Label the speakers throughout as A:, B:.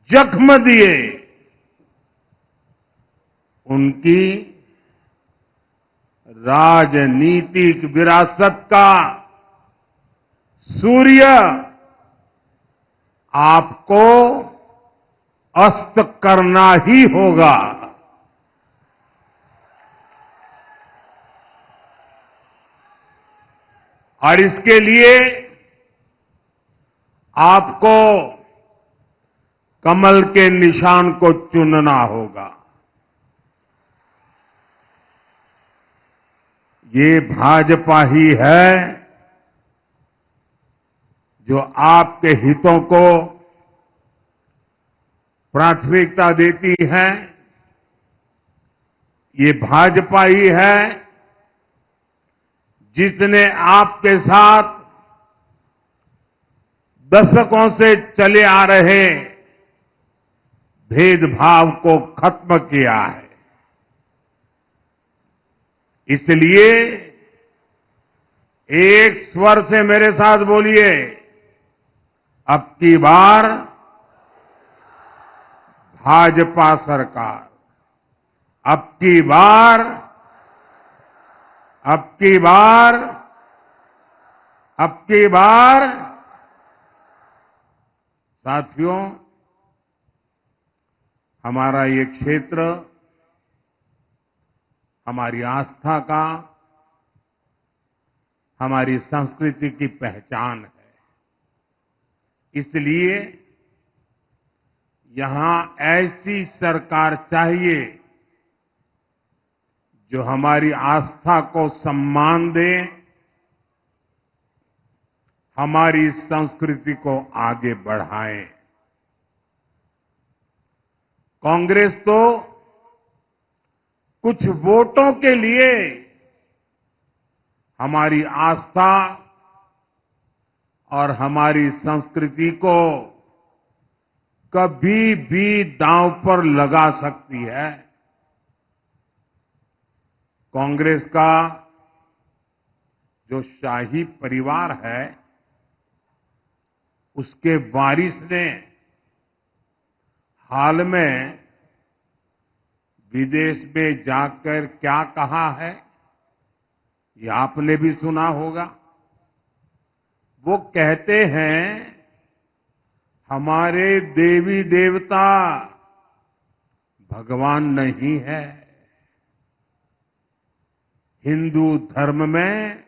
A: जख्म दिए, उनकी राजनीतिक विरासत का सूर्य आपको अस्त करना ही होगा। और इसके लिए आपको कमल के निशान को चुनना होगा। ये भाजपा ही है जो आपके हितों को प्राथमिकता देती है। ये भाजपा ही है जिसने आपके साथ दशकों से चले आ रहे भेदभाव को खत्म किया है। इसलिए एक स्वर से मेरे साथ बोलिए, अब की बार भाजपा सरकार, अब की बार, अब की बार, अब की बार। साथियों, हमारा ये क्षेत्र हमारी आस्था का, हमारी संस्कृति की पहचान है। इसलिए यहां ऐसी सरकार चाहिए जो हमारी आस्था को सम्मान दे, हमारी संस्कृति को आगे बढ़ाए। कांग्रेस तो कुछ वोटों के लिए हमारी आस्था और हमारी संस्कृति को कभी भी दांव पर लगा सकती है। कांग्रेस का जो शाही परिवार है, उसके वारिस ने हाल में विदेश में जाकर क्या कहा है, ये आपने भी सुना होगा। वो कहते हैं, हमारे देवी देवता भगवान नहीं है। हिंदू धर्म में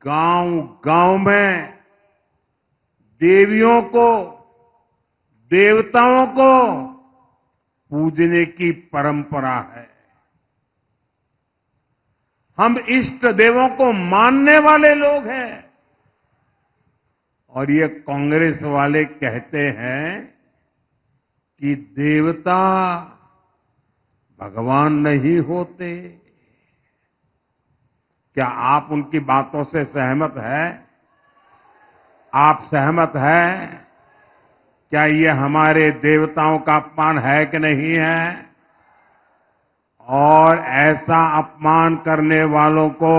A: गांव-गांव में देवियों को, देवताओं को पूजने की परंपरा है। हम इष्ट देवों को मानने वाले लोग हैं। और ये कांग्रेस वाले कहते हैं कि देवता भगवान नहीं होते। क्या आप उनकी बातों से सहमत हैं? आप सहमत हैं? क्या ये हमारे देवताओं का अपमान है कि नहीं है? और ऐसा अपमान करने वालों को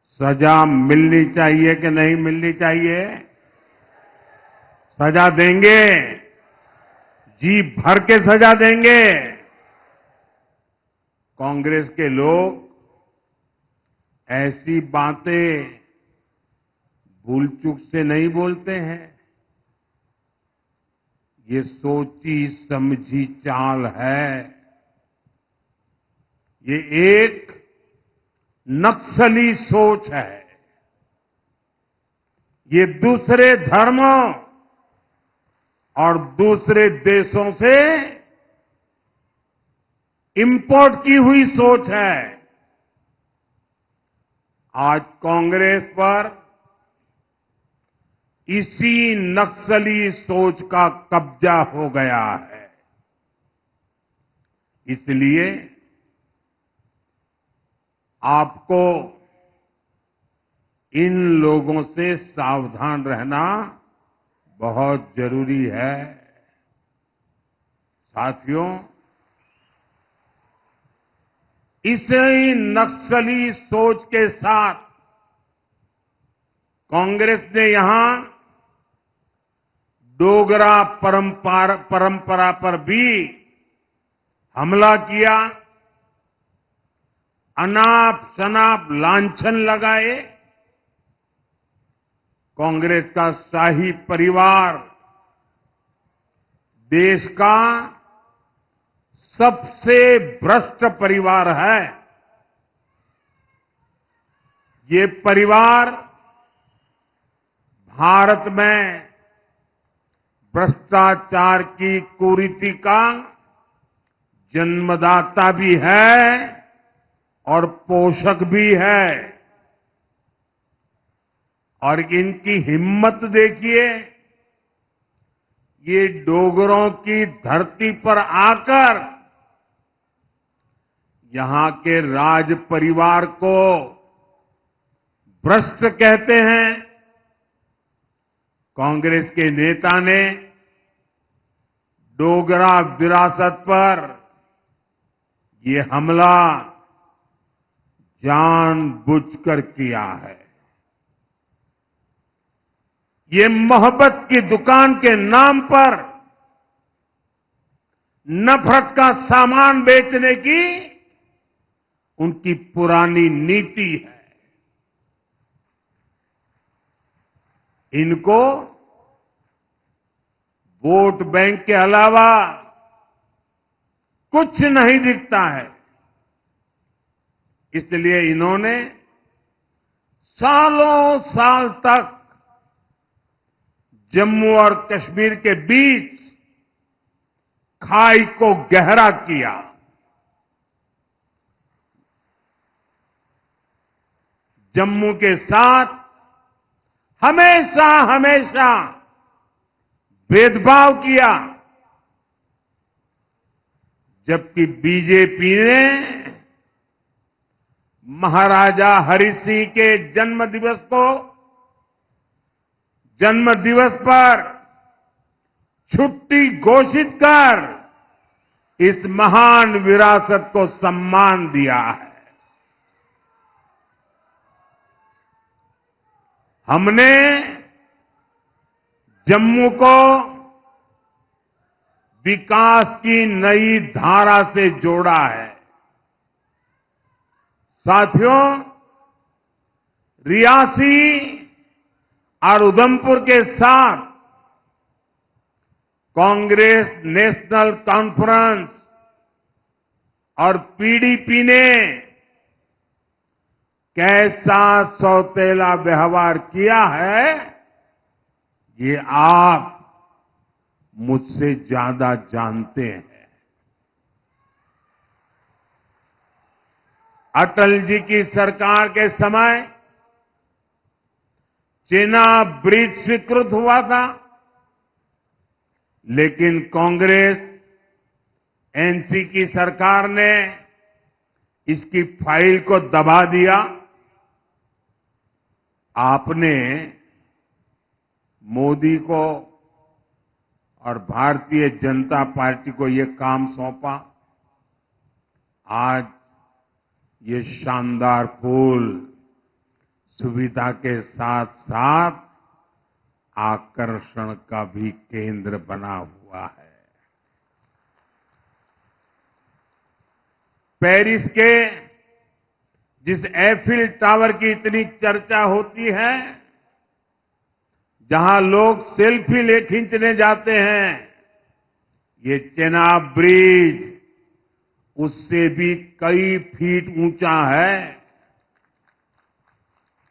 A: सजा मिलनी चाहिए कि नहीं मिलनी चाहिए? सजा देंगे, जी भर के सजा देंगे। कांग्रेस के लोग ऐसी बातें भूल चूक से नहीं बोलते हैं। ये सोची समझी चाल है। ये एक नक्सली सोच है। ये दूसरे धर्मों और दूसरे देशों से इंपोर्ट की हुई सोच है। आज कांग्रेस पर इसी नक्सली सोच का कब्जा हो गया है। इसलिए आपको इन लोगों से सावधान रहना बहुत जरूरी है। साथियों, इसी नक्सली सोच के साथ कांग्रेस ने यहां डोगरा परंपरा पर भी हमला किया, अनाप शनाप लांछन लगाए। कांग्रेस का शाही परिवार देश का सबसे भ्रष्ट परिवार है। ये परिवार भारत में भ्रष्टाचार की कुरीति का जन्मदाता भी है और पोषक भी है। और इनकी हिम्मत देखिए, ये डोगरों की धरती पर आकर यहां के राज परिवार को भ्रष्ट कहते हैं। कांग्रेस के नेता ने डोगरा विरासत पर ये हमला जानबूझकर किया है। ये मोहब्बत की दुकान के नाम पर नफरत का सामान बेचने की उनकी पुरानी नीति है। इनको वोट बैंक के अलावा कुछ नहीं दिखता है। इसलिए इन्होंने सालों साल तक जम्मू और कश्मीर के बीच खाई को गहरा किया। जम्मू के साथ हमेशा हमेशा भेदभाव किया, जबकि बीजेपी ने महाराजा हरि सिंह के जन्मदिवस पर छुट्टी घोषित कर इस महान विरासत को सम्मान दिया है। हमने जम्मू को विकास की नई धारा से जोड़ा है। साथियों, रियासी और उधमपुर के साथ कांग्रेस नेशनल कॉन्फ्रेंस और पीडीपी ने कैसा सौतेला व्यवहार किया है, ये आप मुझसे ज्यादा जानते हैं। अटल जी की सरकार के समय चेनाब ब्रिज स्वीकृत हुआ था, लेकिन कांग्रेस एनसी की सरकार ने इसकी फाइल को दबा दिया। आपने मोदी को और भारतीय जनता पार्टी को ये काम सौंपा। आज ये शानदार पुल सुविधा के साथ साथ आकर्षण का भी केंद्र बना हुआ है। पेरिस के जिस एफिल टावर की इतनी चर्चा होती है, जहां लोग सेल्फी खींचने जाते हैं, ये चेनाब ब्रिज उससे भी कई फीट ऊंचा है।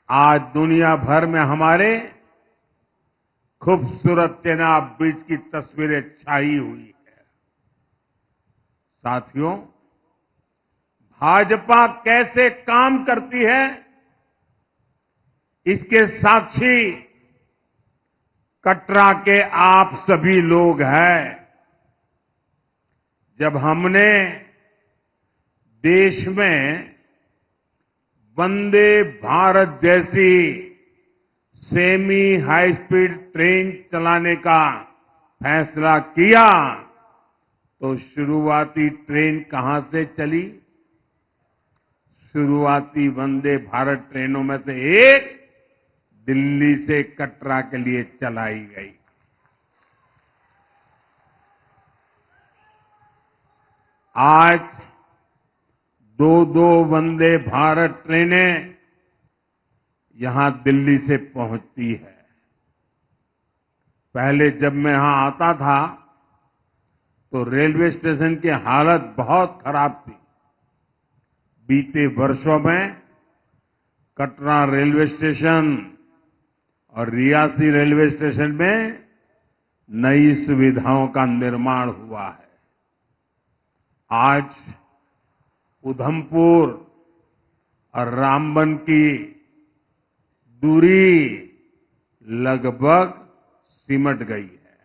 A: आज दुनिया भर में हमारे खूबसूरत चेनाब ब्रिज की तस्वीरें छाई हुई है। साथियों, भाजपा कैसे काम करती है, इसके साक्षी कटरा के आप सभी लोग हैं। जब हमने देश में वंदे भारत जैसी सेमी हाई स्पीड ट्रेन चलाने का फैसला किया, तो शुरुआती ट्रेन कहां से चली? शुरुआती वंदे भारत ट्रेनों में से एक दिल्ली से कटरा के लिए चलाई गई। आज दो दो वंदे भारत ट्रेनें यहां दिल्ली से पहुंचती है। पहले जब मैं यहां आता था तो रेलवे स्टेशन की हालत बहुत खराब थी। बीते वर्षों में कटरा रेलवे स्टेशन और रियासी रेलवे स्टेशन में नई सुविधाओं का निर्माण हुआ है। आज उधमपुर और रामबन की दूरी लगभग सिमट गई है।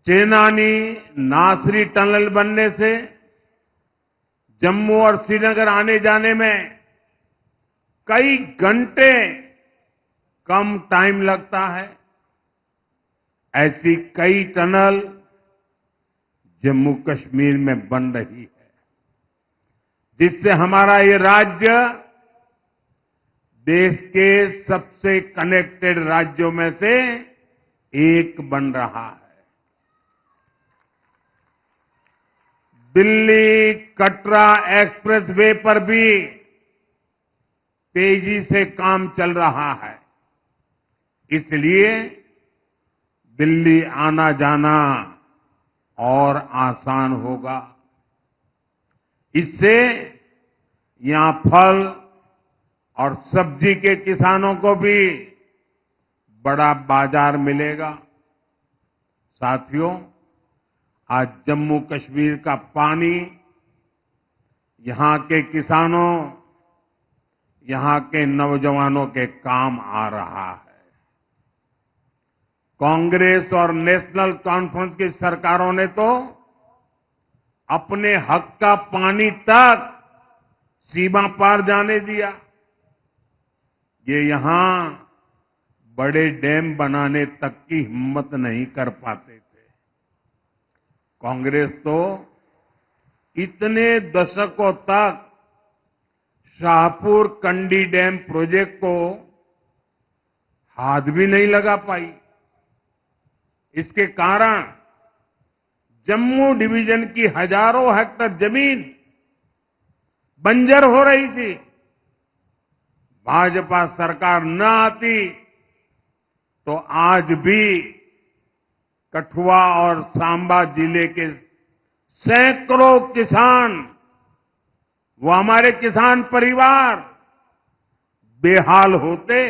A: चेनानी नासरी टनल बनने से जम्मू और श्रीनगर आने जाने में कई घंटे कम टाइम लगता है। ऐसी कई टनल जम्मू कश्मीर में बन रही है, जिससे हमारा ये राज्य देश के सबसे कनेक्टेड राज्यों में से एक बन रहा है। दिल्ली कटरा एक्सप्रेसवे पर भी तेजी से काम चल रहा है। इसलिए दिल्ली आना जाना और आसान होगा। इससे यहां फल और सब्जी के किसानों को भी बड़ा बाजार मिलेगा। साथियों, आज जम्मू कश्मीर का पानी यहां के किसानों, यहां के नौजवानों के काम आ रहा है। कांग्रेस और नेशनल कॉन्फ्रेंस की सरकारों ने तो अपने हक का पानी तक सीमा पार जाने दिया। ये यहां बड़े डैम बनाने तक की हिम्मत नहीं कर पाते थे। कांग्रेस तो इतने दशकों तक शाहपुर कंडी डैम प्रोजेक्ट को हाथ भी नहीं लगा पाई। इसके कारण जम्मू डिवीजन की हजारों हेक्टेयर जमीन बंजर हो रही थी। भाजपा सरकार न आती तो आज भी कठुआ और सांबा जिले के सैकड़ों किसान, वो हमारे किसान परिवार बेहाल होते।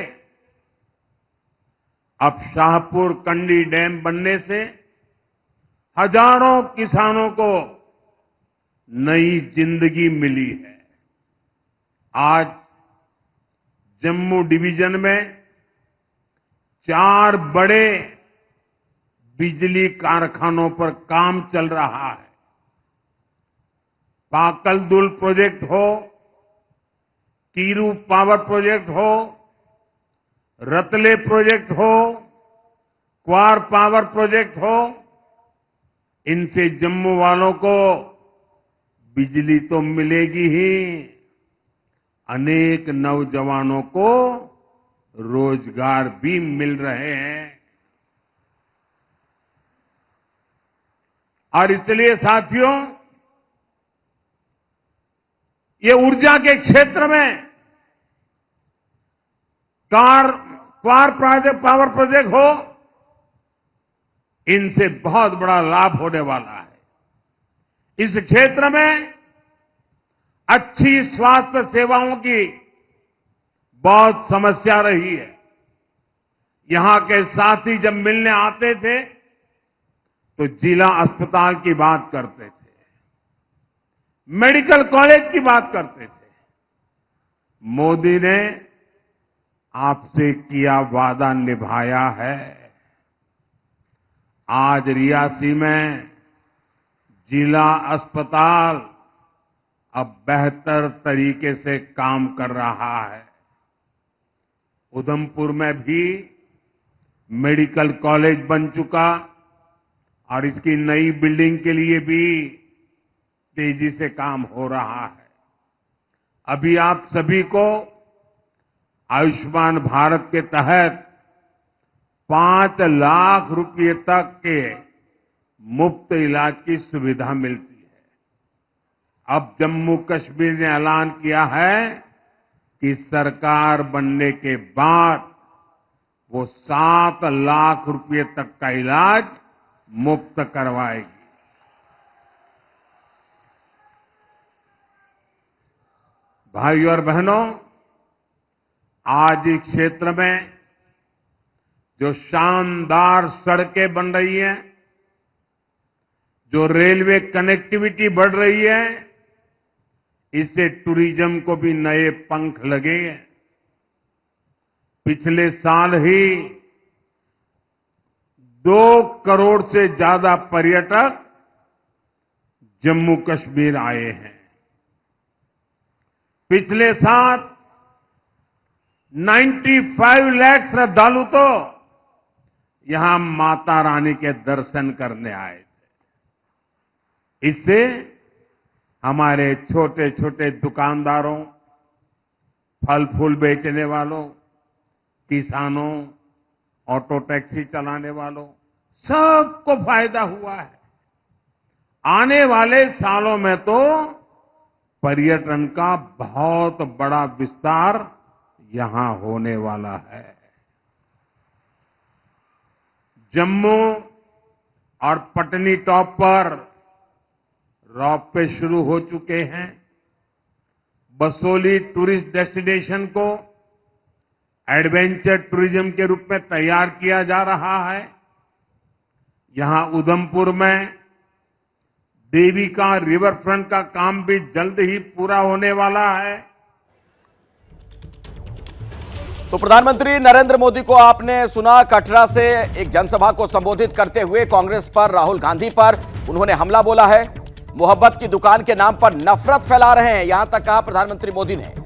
A: अब शाहपुर कंडी डैम बनने से हजारों किसानों को नई जिंदगी मिली है। आज जम्मू डिवीजन में 4 बड़े बिजली कारखानों पर काम चल रहा है। पाकलदुल प्रोजेक्ट हो, कीरू पावर प्रोजेक्ट हो, रतले प्रोजेक्ट हो, क्वार पावर प्रोजेक्ट हो, इनसे जम्मू वालों को बिजली तो मिलेगी ही, अनेक नौजवानों को रोजगार भी मिल रहे हैं। और इसलिए साथियों, ये ऊर्जा के क्षेत्र में क्वार पावर प्रोजेक्ट हो, इनसे बहुत बड़ा लाभ होने वाला है। इस क्षेत्र में अच्छी स्वास्थ्य सेवाओं की बहुत समस्या रही है। यहां के साथी जब मिलने आते थे तो जिला अस्पताल की बात करते थे, मेडिकल कॉलेज की बात करते थे। मोदी ने आपसे किया वादा निभाया है। आज रियासी में जिला अस्पताल अब बेहतर तरीके से काम कर रहा है। उधमपुर में भी मेडिकल कॉलेज बन चुका और इसकी नई बिल्डिंग के लिए भी तेजी से काम हो रहा है। अभी आप सभी को आयुष्मान भारत के तहत 5 लाख रुपए तक के मुफ्त इलाज की सुविधा मिलती है। अब जम्मू कश्मीर ने ऐलान किया है कि सरकार बनने के बाद वो 7 लाख रुपए तक का इलाज मुफ्त करवाएगी। भाइयों और बहनों, आज इस क्षेत्र में जो शानदार सड़कें बन रही हैं, जो रेलवे कनेक्टिविटी बढ़ रही है, इससे टूरिज्म को भी नए पंख लगे हैं। पिछले साल ही 2 करोड़ से ज्यादा पर्यटक जम्मू कश्मीर आए हैं। पिछले साल 95 लाख श्रद्धालु तो यहां माता रानी के दर्शन करने आए थे। इससे हमारे छोटे छोटे दुकानदारों, फल फूल बेचने वालों, किसानों, ऑटो टैक्सी चलाने वालों, सबको फायदा हुआ है। आने वाले सालों में तो पर्यटन का बहुत बड़ा विस्तार यहां होने वाला है। जम्मू और पटनी टॉप पर रोपवे शुरू हो चुके हैं। बसोली टूरिस्ट डेस्टिनेशन को एडवेंचर टूरिज्म के रूप में तैयार किया जा रहा है। यहां उधमपुर में देविका रिवर फ्रंट का काम भी जल्द ही पूरा होने वाला है।
B: तो प्रधानमंत्री नरेंद्र मोदी को आपने सुना, कटरा से एक जनसभा को संबोधित करते हुए कांग्रेस पर, राहुल गांधी पर उन्होंने हमला बोला है। मोहब्बत की दुकान के नाम पर नफरत फैला रहे हैं, यहां तक कहा प्रधानमंत्री मोदी ने।